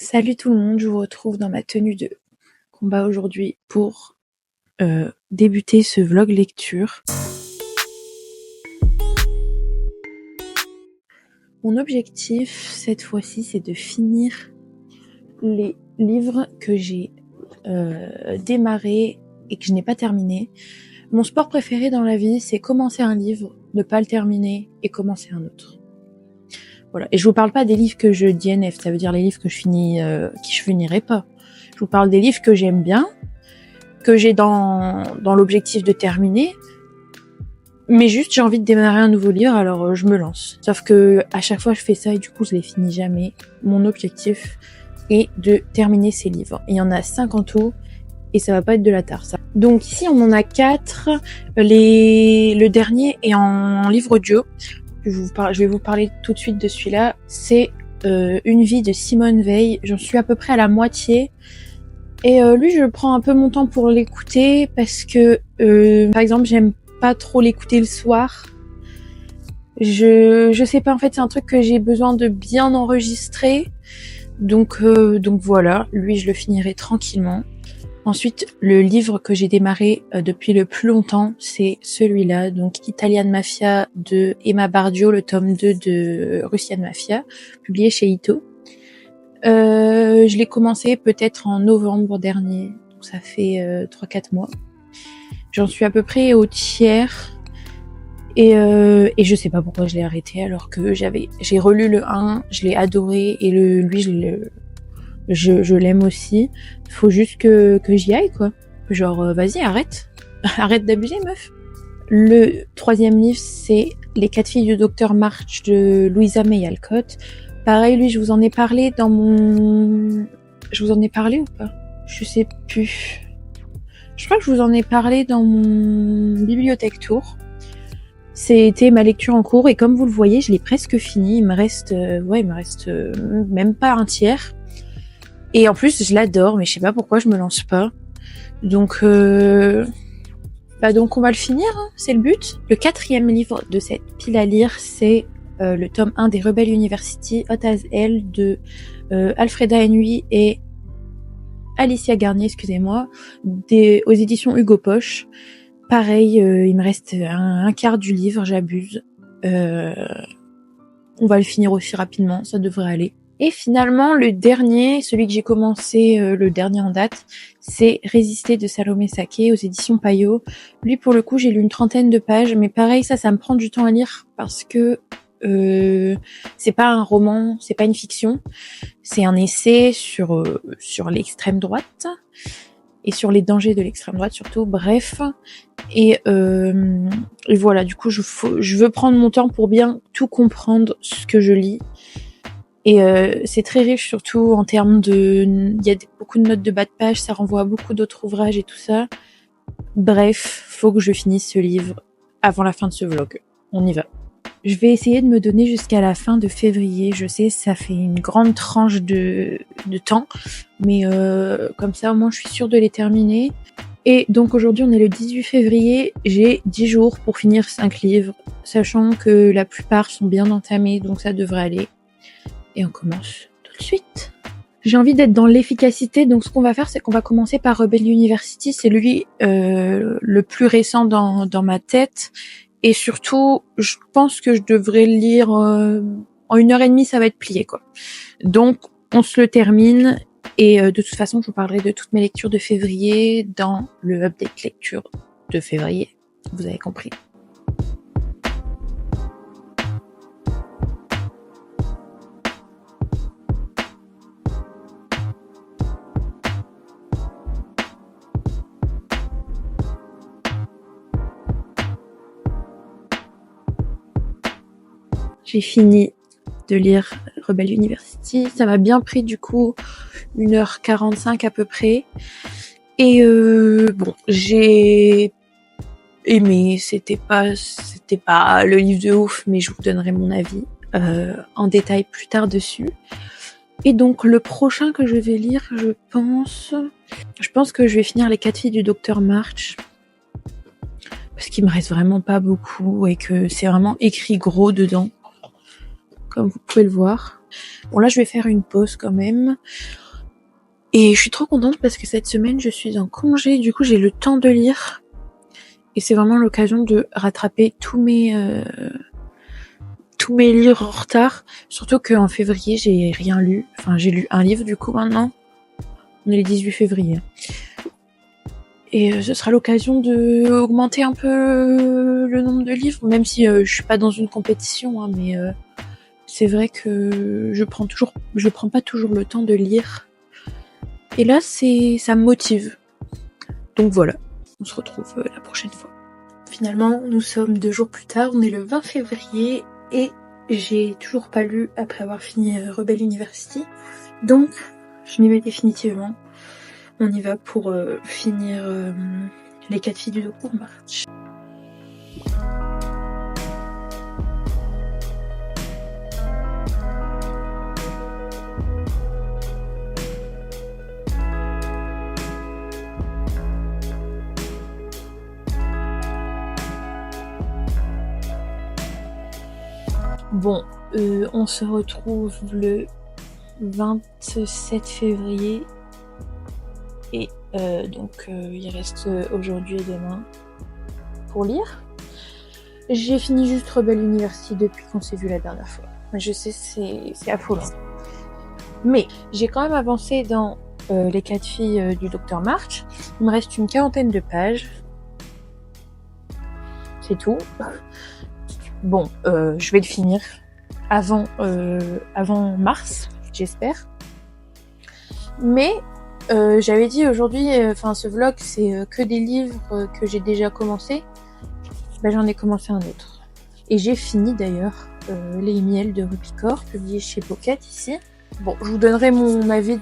Salut tout le monde, je vous retrouve dans ma tenue de combat aujourd'hui pour débuter ce vlog lecture. Mon objectif cette fois-ci, c'est de finir les livres que j'ai démarrés et que je n'ai pas terminés. Mon sport préféré dans la vie, c'est commencer un livre, ne pas le terminer et commencer un autre. Voilà. Et je vous parle pas des livres que je DNF, ça veut dire les livres que je finirai pas. Je vous parle des livres que j'aime bien, que j'ai dans l'objectif de terminer, mais juste j'ai envie de démarrer un nouveau livre, alors je me lance. Sauf que à chaque fois je fais ça et du coup je les finis jamais. Mon objectif est de terminer ces livres. Il y en a 5 en tout et ça va pas être de la tare ça. Donc ici on en a 4. Le dernier est en livre audio. Je vais vous parler tout de suite de celui-là. C'est Une vie de Simone Veil. J'en suis à peu près à la moitié. Et lui, je prends un peu mon temps pour l'écouter parce que, par exemple, j'aime pas trop l'écouter le soir. Je sais pas, en fait, c'est un truc que j'ai besoin de bien enregistrer. Donc voilà, lui, je le finirai tranquillement. Ensuite, le livre que j'ai démarré depuis le plus longtemps, c'est celui-là, donc Italian Mafia de Emma Bardio, le tome 2 de Russian Mafia, publié chez Ito. Je l'ai commencé peut-être en novembre dernier, donc ça fait 3-4 mois. J'en suis à peu près au tiers, et je sais pas pourquoi je l'ai arrêté alors que j'ai relu le 1, je l'ai adoré, et lui je l'aime aussi. Faut juste que j'y aille, quoi. Genre, vas-y, arrête. Arrête d'abuser, meuf. Le 3e livre, c'est Les 4 filles du docteur March de Louisa May Alcott. Pareil, lui, je vous en ai parlé Je vous en ai parlé ou pas? Je sais plus. Je crois que je vous en ai parlé dans mon bibliothèque tour. C'était ma lecture en cours et comme vous le voyez, je l'ai presque fini. Il me reste même pas un tiers. Et en plus, je l'adore, mais je sais pas pourquoi je me lance pas. Donc on va le finir, hein, c'est le but. Le 4e livre de cette pile à lire, c'est le tome 1 des Rebel University, Hot as Hell de Alfreda Henry et Alicia Garnier, excusez-moi, aux éditions Hugo Poche. Pareil, il me reste un quart du livre, j'abuse. On va le finir aussi rapidement, ça devrait aller. Et finalement, le dernier, celui que j'ai commencé, le dernier en date, c'est Résister de Salomé Saké aux éditions Payot. Lui, pour le coup, j'ai lu une 30aine de pages, mais pareil, ça me prend du temps à lire parce que c'est pas un roman, c'est pas une fiction, c'est un essai sur l'extrême droite et sur les dangers de l'extrême droite surtout. Bref, et voilà. Du coup, je veux prendre mon temps pour bien tout comprendre ce que je lis. Et c'est très riche, surtout en termes il y a beaucoup de notes de bas de page, ça renvoie à beaucoup d'autres ouvrages et tout ça. Bref, faut que je finisse ce livre avant la fin de ce vlog. On y va. Je vais essayer de me donner jusqu'à la fin de février. Je sais, ça fait une grande tranche de temps, mais comme ça, au moins, je suis sûre de les terminer. Et donc aujourd'hui, on est le 18 février. J'ai 10 jours pour finir 5 livres, sachant que la plupart sont bien entamés, donc ça devrait aller. Et on commence tout de suite. J'ai envie d'être dans l'efficacité, donc ce qu'on va faire, c'est qu'on va commencer par Rebel University. C'est lui le plus récent dans ma tête. Et surtout, je pense que je devrais le lire en 1h30, ça va être plié, quoi. Donc, on se le termine. Et de toute façon, je vous parlerai de toutes mes lectures de février dans le update lecture de février. Vous avez compris. J'ai fini de lire Rebel University. Ça m'a bien pris du coup 1h45 à peu près. Et j'ai aimé. C'était pas le livre de ouf, mais je vous donnerai mon avis en détail plus tard dessus. Et donc le prochain que je vais lire, je pense que je vais finir Les 4 filles du docteur March. Parce qu'il me reste vraiment pas beaucoup et que c'est vraiment écrit gros dedans. Comme vous pouvez le voir. Bon là je vais faire une pause quand même. Et je suis trop contente parce que cette semaine je suis en congé, du coup j'ai le temps de lire. Et c'est vraiment l'occasion de rattraper tous mes livres en retard. Surtout qu'en février j'ai rien lu. Enfin j'ai lu un livre du coup maintenant. On est le 18 février. Et ce sera l'occasion de augmenter un peu le nombre de livres, même si je suis pas dans une compétition, hein, mais c'est vrai que je prends pas toujours le temps de lire. Et là, ça me motive. Donc voilà, on se retrouve la prochaine fois. Finalement, nous sommes 2 jours plus tard, on est le 20 février et j'ai toujours pas lu après avoir fini Rebel University. Donc, je m'y mets définitivement. On y va pour finir les 4 filles du Docteur March. Bon, on se retrouve le 27 février et donc il reste aujourd'hui et demain pour lire. J'ai fini juste Rebel University depuis qu'on s'est vu la dernière fois. Je sais, c'est affolant. Mais j'ai quand même avancé dans les 4 filles du Docteur March. Il me reste une 40aine de pages. C'est tout. Bon, je vais le finir avant mars, j'espère. Mais j'avais dit aujourd'hui, ce vlog, c'est que des livres que j'ai déjà commencé. Ben, j'en ai commencé un autre. Et j'ai fini d'ailleurs Les Miels de Rubicor, publié chez Pocket ici. Bon, je vous donnerai mon avis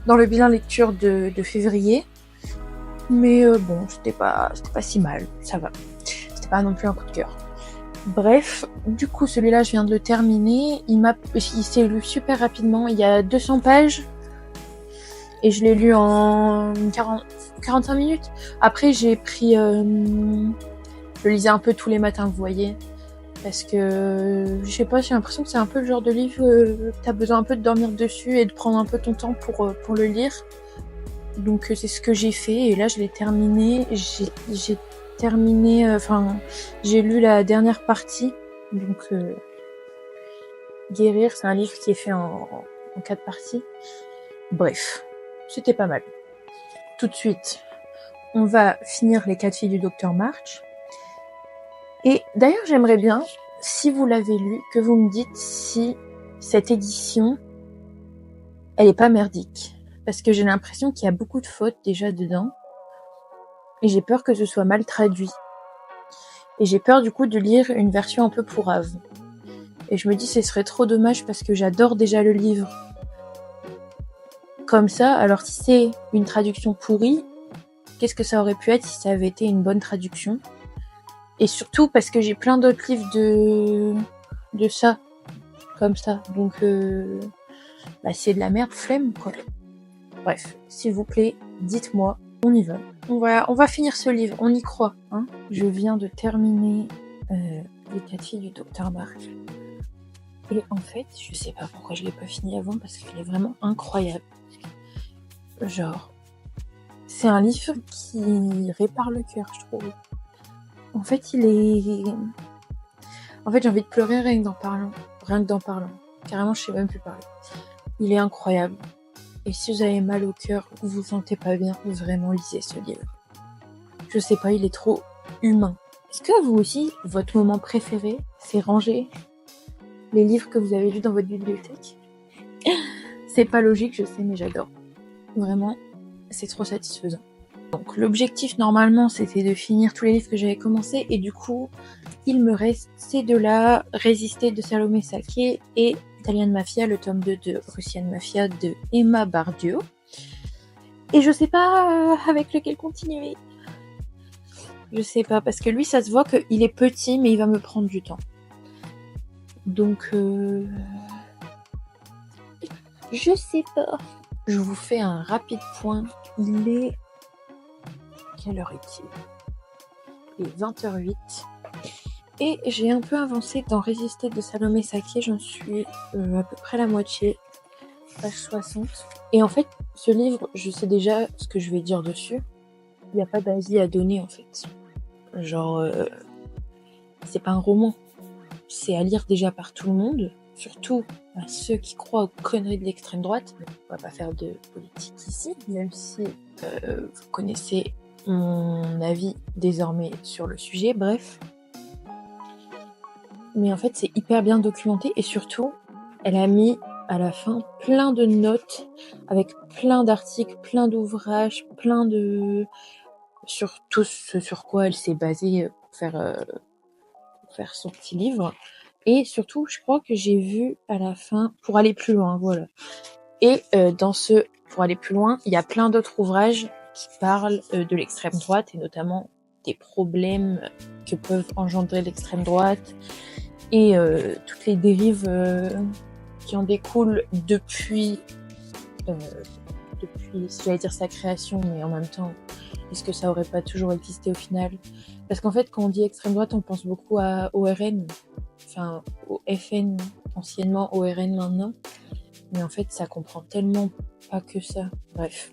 dans le bilan lecture de février. Mais bon, c'était pas si mal, ça va. C'était pas non plus un coup de cœur. Bref, du coup, celui-là, je viens de le terminer. Il s'est lu super rapidement. Il y a 200 pages. Et je l'ai lu en 45 minutes. Après, j'ai pris... je lisais un peu tous les matins, vous voyez. Parce que, je sais pas, j'ai l'impression que c'est un peu le genre de livre que t'as besoin un peu de dormir dessus et de prendre un peu ton temps pour le lire. Donc, c'est ce que j'ai fait. Et là, je l'ai terminé. J'ai lu la dernière partie. Donc, Guérir, c'est un livre qui est fait en 4 parties. Bref, c'était pas mal. Tout de suite, on va finir les 4 filles du Docteur March. Et d'ailleurs, j'aimerais bien, si vous l'avez lu, que vous me dites si cette édition, elle est pas merdique. Parce que j'ai l'impression qu'il y a beaucoup de fautes déjà dedans. Et j'ai peur que ce soit mal traduit. Et j'ai peur du coup de lire une version un peu pourrave. Et je me dis ce serait trop dommage parce que j'adore déjà le livre comme ça. Alors si c'est une traduction pourrie, qu'est-ce que ça aurait pu être si ça avait été une bonne traduction? Et surtout parce que j'ai plein d'autres livres de ça, comme ça. Donc c'est de la merde, flemme quoi. Bref, s'il vous plaît, dites-moi, on y va. On va finir ce livre, on y croit. Hein. Je viens de terminer les 4 filles du Docteur March. Et en fait, je sais pas pourquoi je l'ai pas fini avant, parce qu'il est vraiment incroyable. Genre, c'est un livre qui répare le cœur, je trouve. En fait, j'ai envie de pleurer rien que d'en parlant. Carrément, je sais même plus parler. Il est incroyable. Et si vous avez mal au cœur, ou vous vous sentez pas bien, vraiment lisez ce livre. Je sais pas, il est trop humain. Est-ce que vous aussi, votre moment préféré, c'est ranger les livres que vous avez lus dans votre bibliothèque? C'est pas logique, je sais, mais j'adore. Vraiment, c'est trop satisfaisant. Donc l'objectif normalement c'était de finir tous les livres que j'avais commencé et du coup il me reste ces deux-là, Résister de Salomé Saké et Italian Mafia, le tome 2 de Russian Mafia de Emma Bardio. Et je sais pas avec lequel continuer. Je sais pas, parce que lui ça se voit qu'il est petit mais il va me prendre du temps. Donc je sais pas. Je vous fais un rapide point. Il est... Quelle heure est-il ? Il est 20h08. Et j'ai un peu avancé dans Résister de Salomé Saké, j'en suis à peu près la moitié, page 60. Et en fait, ce livre, je sais déjà ce que je vais dire dessus. Il n'y a pas d'avis à donner en fait. Genre, c'est pas un roman. C'est à lire déjà par tout le monde, surtout à ceux qui croient aux conneries de l'extrême droite. On va pas faire de politique ici, même si vous connaissez mon avis désormais sur le sujet, bref. Mais en fait, c'est hyper bien documenté et surtout, elle a mis à la fin plein de notes avec plein d'articles, plein d'ouvrages, plein de... sur tout ce sur quoi elle s'est basée pour faire son petit livre. Et surtout, je crois que j'ai vu à la fin, pour aller plus loin, voilà. Et dans ce pour aller plus loin, il y a plein d'autres ouvrages qui parlent de l'extrême droite et notamment des problèmes que peuvent engendrer l'extrême droite et toutes les dérives qui en découlent depuis, j'allais dire sa création, mais en même temps, est-ce que ça aurait pas toujours existé au final? Parce qu'en fait, quand on dit extrême droite, on pense beaucoup à ORN, enfin au FN anciennement, ORN maintenant. Mais en fait, ça comprend tellement pas que ça. Bref.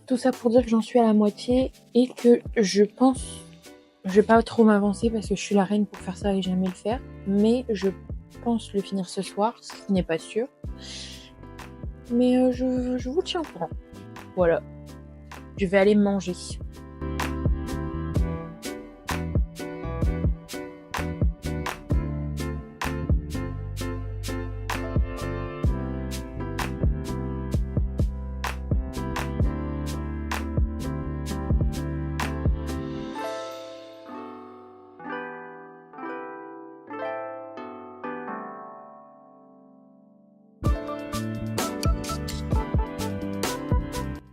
Tout ça pour dire que j'en suis à la moitié et que je pense... Je vais pas trop m'avancer parce que je suis la reine pour faire ça et jamais le faire. Mais je pense le finir ce soir, ce qui n'est pas sûr. Mais je vous tiens au courant. Voilà. Je vais aller manger.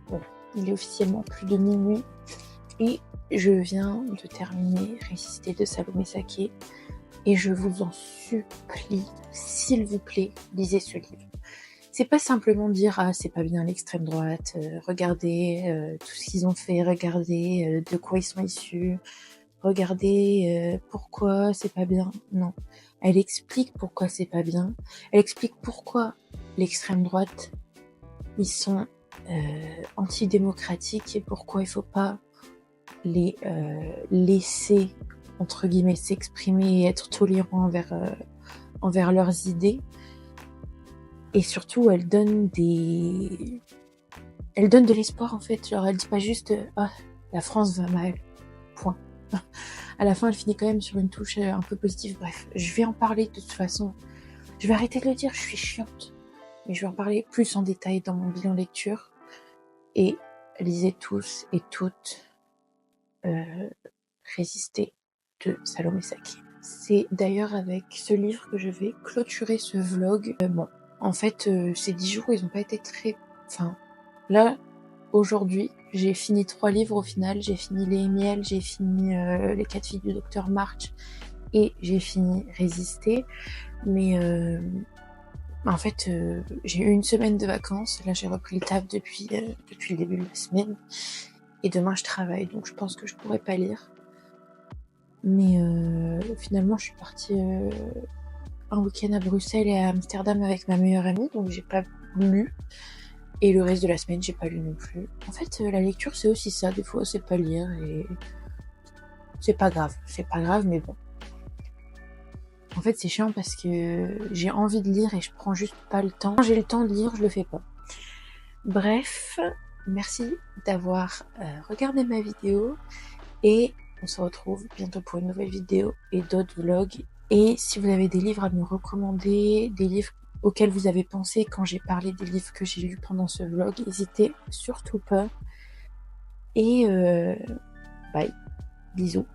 Bon, il est officiellement plus de minuit et je viens de terminer Résister de Salomé Saké et je vous en supplie, s'il vous plaît, lisez ce livre. C'est pas simplement dire ah c'est pas bien l'extrême droite, regardez tout ce qu'ils ont fait, regardez de quoi ils sont issus, regardez pourquoi c'est pas bien. Non, elle explique pourquoi c'est pas bien. Elle explique pourquoi l'extrême droite ils sont antidémocratiques et pourquoi il faut pas les laisser entre guillemets s'exprimer et être tolérants envers leurs idées. Et surtout, elle donne de l'espoir en fait. Genre, elle dit pas juste ah la France va mal, point. À la fin, elle finit quand même sur une touche un peu positive. Bref, je vais en parler de toute façon. Je vais arrêter de le dire, je suis chiante. Mais je vais en parler plus en détail dans mon bilan lecture. Et lisez tous et toutes Résister de Salomé Saké. C'est d'ailleurs avec ce livre que je vais clôturer ce vlog. Bon, en fait, ces 10 jours, ils ont pas été très... Enfin, là, aujourd'hui, j'ai fini 3 livres au final. J'ai fini Les Miels, j'ai fini Les 4 filles du docteur March et j'ai fini Résister. Mais en fait, j'ai eu une semaine de vacances. Là, j'ai repris le taf depuis le début de la semaine. Et demain, je travaille, donc je pense que je pourrais pas lire. Mais finalement, je suis partie un week-end à Bruxelles et à Amsterdam avec ma meilleure amie, donc j'ai pas lu. Et le reste de la semaine, j'ai pas lu non plus. En fait, la lecture, c'est aussi ça. Des fois, c'est pas lire et c'est pas grave. C'est pas grave, mais bon. En fait, c'est chiant parce que j'ai envie de lire et je prends juste pas le temps. Quand j'ai le temps de lire, je le fais pas. Bref, merci d'avoir regardé ma vidéo et on se retrouve bientôt pour une nouvelle vidéo et d'autres vlogs. Et si vous avez des livres à me recommander, des livres auxquels vous avez pensé quand j'ai parlé des livres que j'ai lus pendant ce vlog, n'hésitez surtout pas. Et bye, bisous.